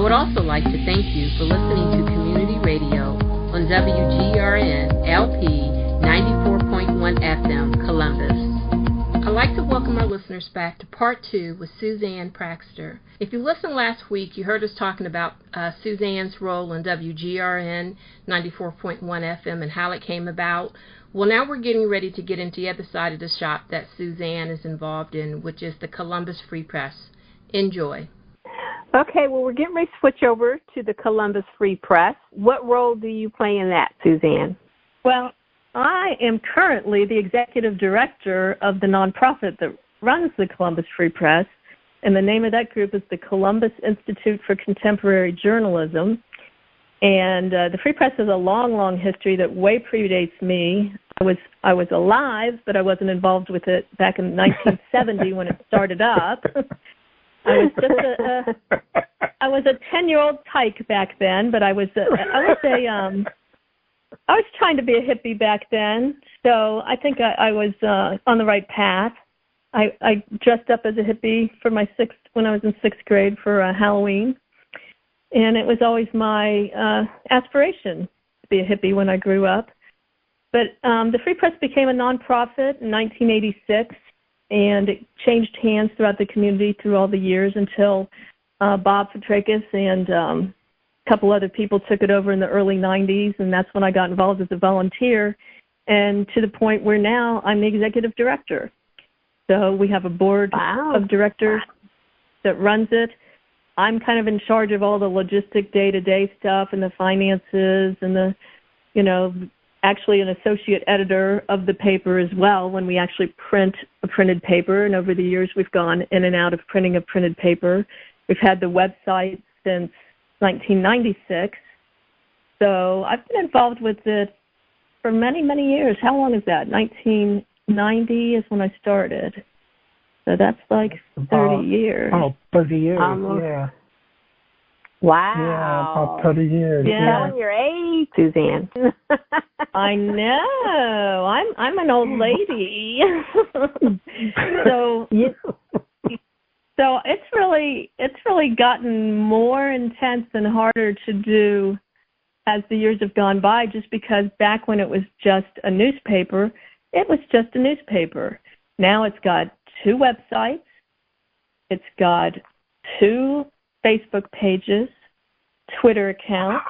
would also like to thank you for listening to Community Radio on WGRN LP 94.1 FM, Columbus. I'd like to welcome our listeners back to Part 2 with Suzanne Praxter. If you listened last week, you heard us talking about Suzanne's role in WGRN 94.1 FM and how it came about. Well, now we're getting ready to get into the other side of the shop that Suzanne is involved in, which is the Columbus Free Press. Enjoy. Okay, well, we're getting ready to switch over to the Columbus Free Press. What role do you play in that, Suzanne? Well, I am currently the executive director of the nonprofit that runs the Columbus Free Press, and the name of that group is the Columbus Institute for Contemporary Journalism. And the Free Press has a long, long history that way predates me. I was alive, but I wasn't involved with it back in 1970 when it started up. I was a 10-year-old tyke back then, but I was trying to be a hippie back then, so I think I was on the right path. I dressed up as a hippie for when I was in sixth grade for Halloween, and it was always my aspiration to be a hippie when I grew up. But the Free Press became a nonprofit in 1986, and it changed hands throughout the community through all the years until Bob Petrakis and a couple other people took it over in the early 90s, and that's when I got involved as a volunteer, and to the point where now I'm the executive director. So we have a board of directors that runs it. I'm kind of in charge of all the logistic day-to-day stuff and the finances and actually an associate editor of the paper as well when we actually print a printed paper. And over the years, we've gone in and out of printing a printed paper. We've had the website since 1996. So I've been involved with it for many, many years. How long is that? 1990 is when I started. So that's like 30 years. Oh, 30 years, yeah. Wow. Yeah, about 30 years. You're telling your age, Suzanne. I know. I'm an old lady. So it's really gotten more intense and harder to do as the years have gone by, just because back when it was just a newspaper, it was just a newspaper. Now it's got 2 websites. It's got 2 Facebook pages, Twitter account,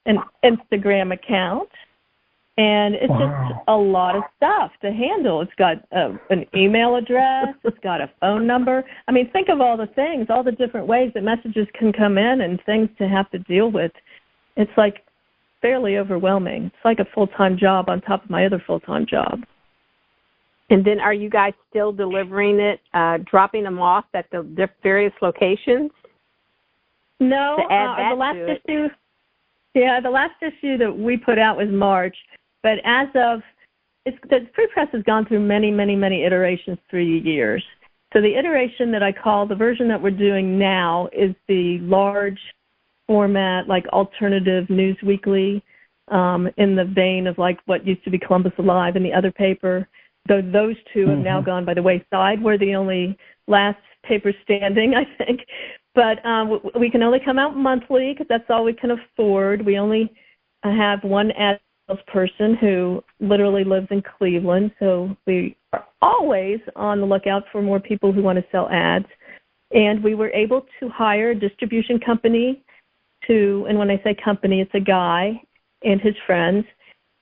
an Instagram account, and it's just a lot of stuff to handle. It's got an email address. It's got a phone number. I mean, think of all the things, all the different ways that messages can come in and things to have to deal with. It's like fairly overwhelming. It's like a full-time job on top of my other full-time job. And then are you guys still delivering it, dropping them off at the various locations? No, the last issue that we put out was March, but the Free Press has gone through many, many, many iterations through the years. So the iteration that I call, the version that we're doing now, is the large format, like alternative news weekly, in the vein of like what used to be Columbus Alive and the other paper. Though those 2 have now gone by the wayside. We're the only last paper standing, I think. But we can only come out monthly because that's all we can afford. We only have one ad salesperson who literally lives in Cleveland, so we are always on the lookout for more people who want to sell ads. And we were able to hire a distribution company and when I say company, it's a guy and his friends,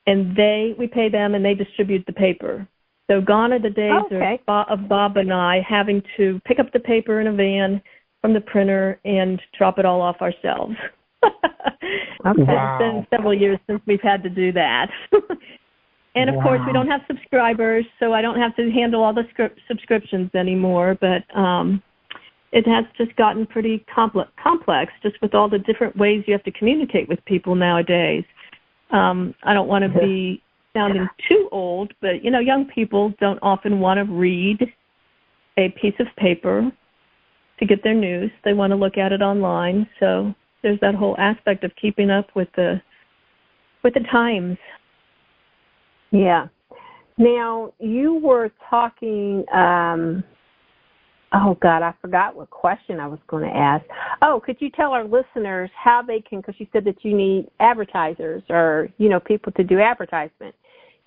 and we pay them and they distribute the paper. So gone are the days of Bob and I having to pick up the paper in a van from the printer and drop it all off ourselves. It's been several years since we've had to do that. And, of course, we don't have subscribers, so I don't have to handle all the subscriptions anymore. But it has just gotten pretty complex just with all the different ways you have to communicate with people nowadays. I don't want to be sounding too old, but, young people don't often want to read a piece of paper to get their news. They want to look at it online. So there's that whole aspect of keeping up with the times. Yeah. Now, you were talking Oh, God, I forgot what question I was going to ask. Oh, could you tell our listeners how they can, because you said that you need advertisers or, people to do advertisement.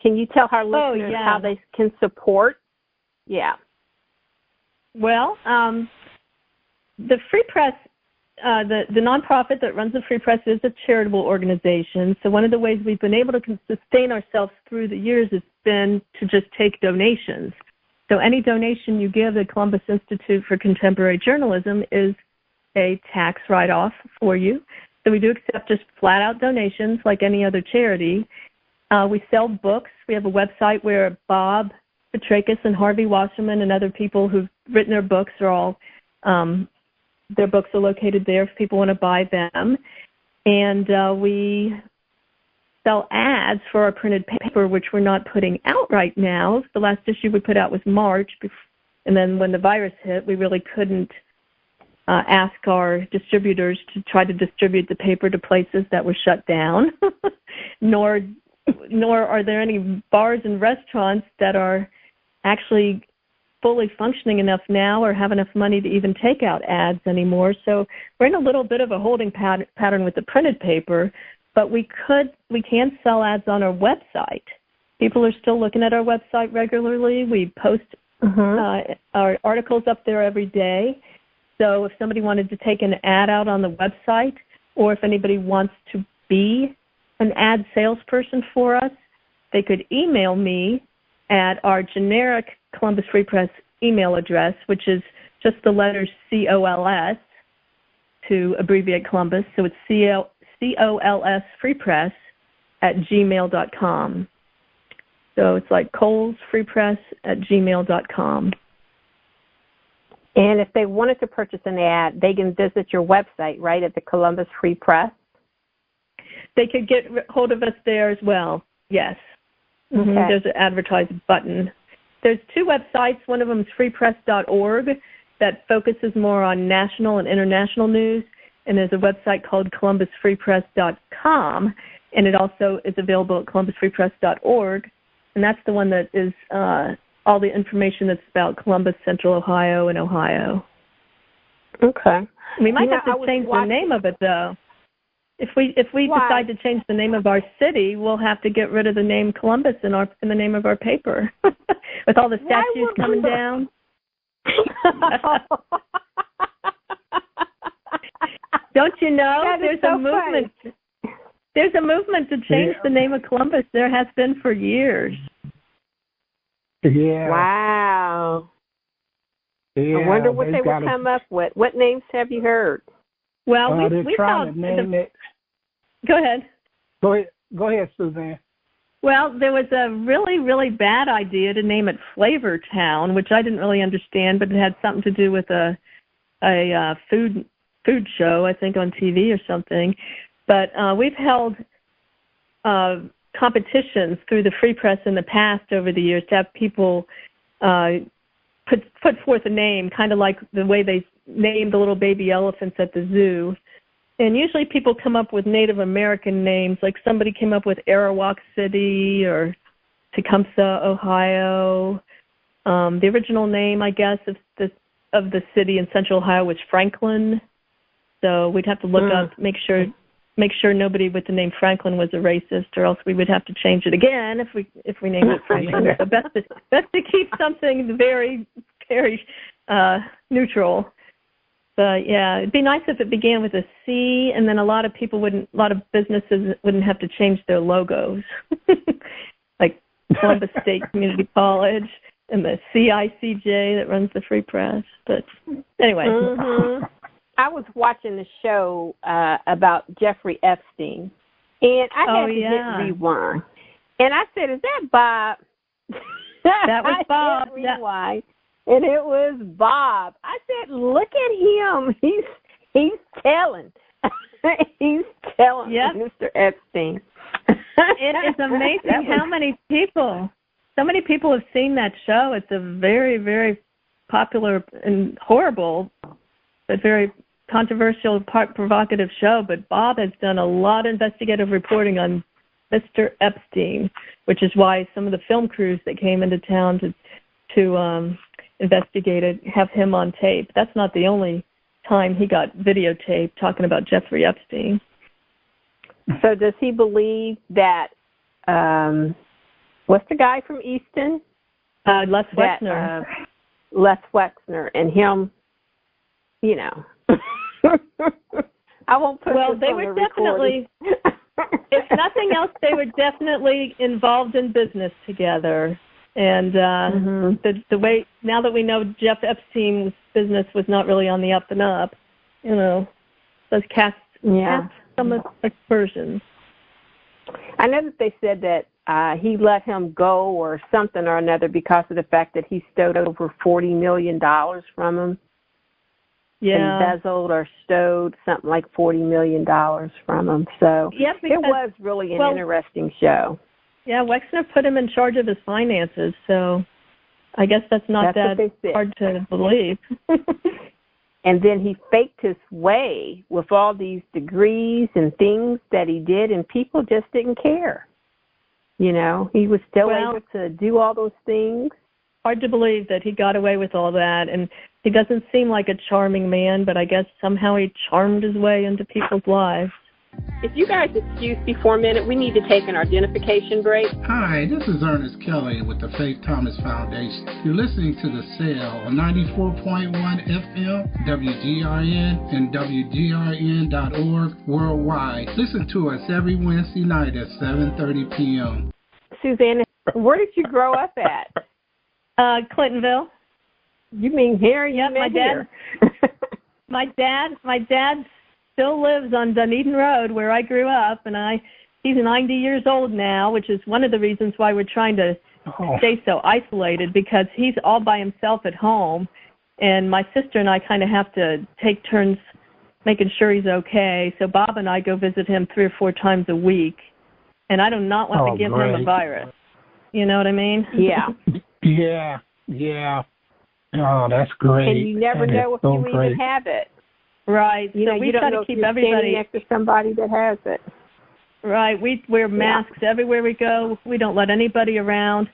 Can you tell our listeners how they can support? Yeah. Well, the Free Press, the nonprofit that runs the Free Press is a charitable organization. So one of the ways we've been able to sustain ourselves through the years has been to just take donations. So any donation you give the Columbus Institute for Contemporary Journalism is a tax write-off for you. So we do accept just flat-out donations like any other charity. We sell books. We have a website where Bob Petrakis and Harvey Wasserman and other people who've written their books are all, their books are located there if people want to buy them. And we sell ads for our printed paper, which we're not putting out right now. The last issue we put out was March, and then when the virus hit, we really couldn't ask our distributors to try to distribute the paper to places that were shut down, nor are there any bars and restaurants that are actually fully functioning enough now or have enough money to even take out ads anymore. So we're in a little bit of a holding pattern with the printed paper, but we can sell ads on our website. People are still looking at our website regularly. We post our articles up there every day. So if somebody wanted to take an ad out on the website, or if anybody wants to be an ad salesperson for us, they could email me at our generic Columbus Free Press email address, which is just the letters COLS to abbreviate Columbus. So it's COLS Free Press at gmail.com. So it's like Coles Free Press at gmail.com. And if they wanted to purchase an ad, they can visit your website, right, at the Columbus Free Press? They could get hold of us there as well, yes. Okay. There's an advertise button. There's two websites. One of them is freepress.org that focuses more on national and international news, and there's a website called columbusfreepress.com, and it also is available at columbusfreepress.org, and that's the one that is all the information that's about Columbus, Central Ohio, and Ohio. Okay. We might have to change the name of it, though. If we decide to change the name of our city, we'll have to get rid of the name Columbus in the name of our paper, with all the statues coming down. Don't you know? There's a movement. There's a movement to change the name of Columbus. There has been for years. Yeah. Wow. Yeah, I wonder what they will come up with. What names have you heard? Well, they're trying to name it. Go ahead. Go ahead, Suzanne. Well, there was a really, really bad idea to name it Flavor Town, which I didn't really understand, but it had something to do with a food show, I think, on TV or something. But we've held competitions through the Free Press in the past over the years to have people put forth a name, kind of like the way they named the little baby elephants at the zoo. And usually people come up with Native American names, like somebody came up with Arawak City or Tecumseh, Ohio. The original name, I guess, of the city in Central Ohio was Franklin. So we'd have to look up, make sure nobody with the name Franklin was a racist, or else we would have to change it again if we named it Franklin. So best to keep something very, very neutral. But yeah, it'd be nice if it began with a C, and then a lot of businesses wouldn't have to change their logos, like Columbus State Community College and the CICJ that runs the Free Press. But anyway. Mm-hmm. I was watching the show about Jeffrey Epstein, and I had to hit rewind. And I said, "Is that Bob?" That was Bob. Rewind, and it was Bob. I said, "Look at him. He's telling. He's telling Mr. Epstein." It is amazing how many people. So many people have seen that show. It's a very, very popular and horrible, but very controversial, provocative show. But Bob has done a lot of investigative reporting on Mr. Epstein, which is why some of the film crews that came into town to investigated, have him on tape. That's not the only time he got videotaped talking about Jeffrey Epstein. So does he believe that, what's the guy from Easton? Les Wexner. Les Wexner and him, you know. I won't put well, this they on were the definitely, if nothing else, they were definitely involved in business together. And the way, now that we know Jeff Epstein's business was not really on the up and up, you know, let's cast some aspersions. I know that they said that he let him go or something or another because of the fact that he stowed over $40 million from him. Yeah. Embezzled or stowed something like $40 million from him. So because, it was really an interesting show. Yeah, Wexner put him in charge of his finances, so I guess that's not that hard to believe. And then he faked his way with all these degrees and things that he did, and people just didn't care. You know, he was still able to do all those things. Hard to believe that he got away with all that, and he doesn't seem like a charming man, but I guess somehow he charmed his way into people's lives. If you guys excuse me for a minute, we need to take an identification break. Hi, this is Ernest Kelly with the Faith Thomas Foundation. You're listening to The Sale on 94.1 FM, WGRN, and WGRN.org worldwide. Listen to us every Wednesday night at 7:30 p.m. Suzanne, where did you grow up at? Clintonville. You mean here? Yep, my dad still lives on Dunedin Road where I grew up, and he's 90 years old now, which is one of the reasons why we're trying to stay so isolated, because he's all by himself at home, and my sister and I kind of have to take turns making sure he's okay. So Bob and I go visit him 3 or 4 times a week, and I do not want to give him a virus. You know what I mean? Yeah. Yeah. Oh, that's great. And you never know if you even have it. Right. You know, we you try don't know to if keep you're everybody next to somebody that has it. Right. We wear masks everywhere we go. We don't let anybody around.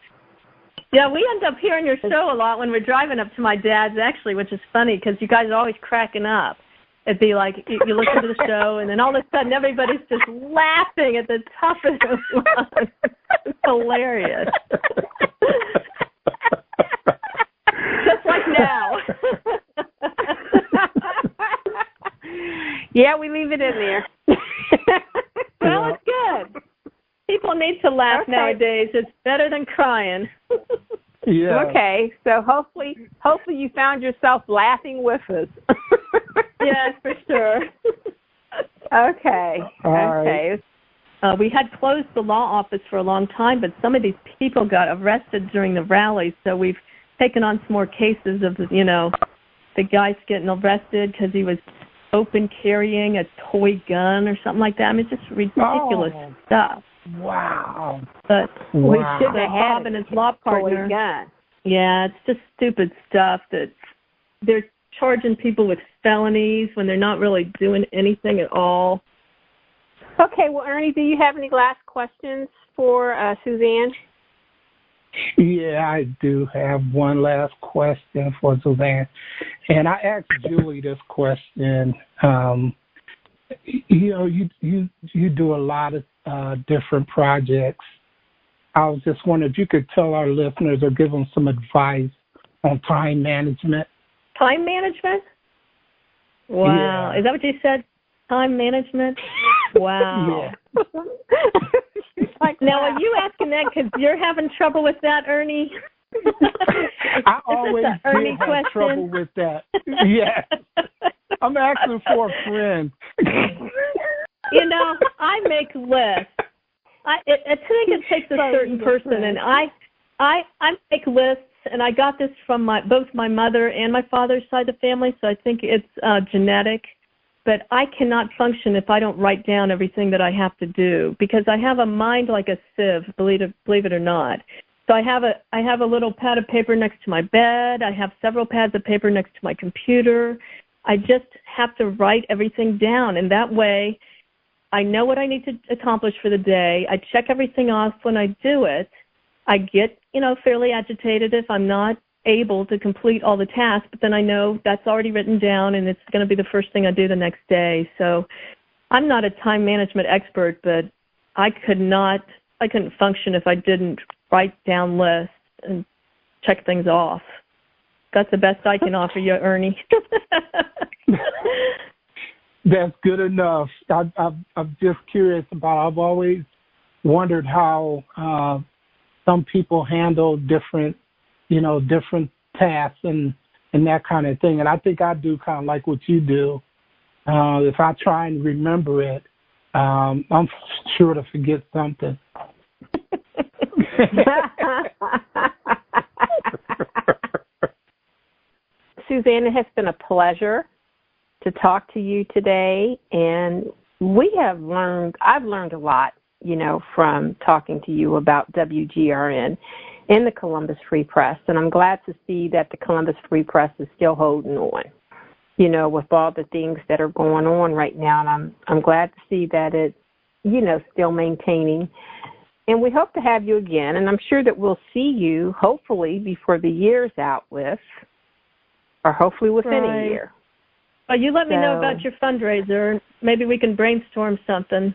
Yeah, we end up hearing your show a lot when we're driving up to my dad's, actually, which is funny because you guys are always cracking up. It'd be like you listen to the show, and then all of a sudden everybody's just laughing at the top of their lungs. It's hilarious. Just like now. Yeah, we leave it in there. Well, it's good. People need to laugh nowadays. It's better than crying. Yeah. Okay, so hopefully you found yourself laughing with us. Yes, for sure. Okay. Right. We had closed the law office for a long time, but some of these people got arrested during the rallies, so we've taken on some more cases of, the guys getting arrested because he was open carrying a toy gun or something like that. I mean, it's just ridiculous stuff. Wow. But we should have Bob had and his law partner. Gun. Yeah, it's just stupid stuff that they're charging people with felonies when they're not really doing anything at all. Okay, well, Ernie, do you have any last questions for Suzanne? Yeah, I do have one last question for Suzanne. And I asked Julie this question. You do a lot of different projects. I was just wondering if you could tell our listeners or give them some advice on time management. Time management? Wow. Yeah. Is that what you said? Time management? Wow. Yeah. Now, are you asking that because you're having trouble with that, Ernie? I always Ernie have trouble with that. Yes. I'm asking for a friend. I make lists. I think it takes a certain person, and I make lists, and I got this from both my mother and my father's side of the family, so I think it's genetic. But I cannot function if I don't write down everything that I have to do, because I have a mind like a sieve, believe it or not. So I have a little pad of paper next to my bed. I have several pads of paper next to my computer. I just have to write everything down, and that way I know what I need to accomplish for the day. I check everything off when I do it. I get, fairly agitated if I'm not able to complete all the tasks, but then I know that's already written down and it's going to be the first thing I do the next day. So I'm not a time management expert, but I couldn't function if I didn't write down lists and check things off. That's the best I can offer you, Ernie. That's good enough. I'm just curious about, I've always wondered how some people handle different tasks and that kind of thing. And I think I do kind of like what you do. If I try and remember it, I'm sure to forget something. Suzanne, it has been a pleasure to talk to you today, and I've learned a lot, from talking to you about WGRN and the Columbus Free Press, and I'm glad to see that the Columbus Free Press is still holding on, with all the things that are going on right now, and I'm glad to see that it's, still maintaining. And we hope to have you again, and I'm sure that we'll see you, hopefully, before the year's out with, or hopefully within a year. Well, you let me know about your fundraiser. Maybe we can brainstorm something.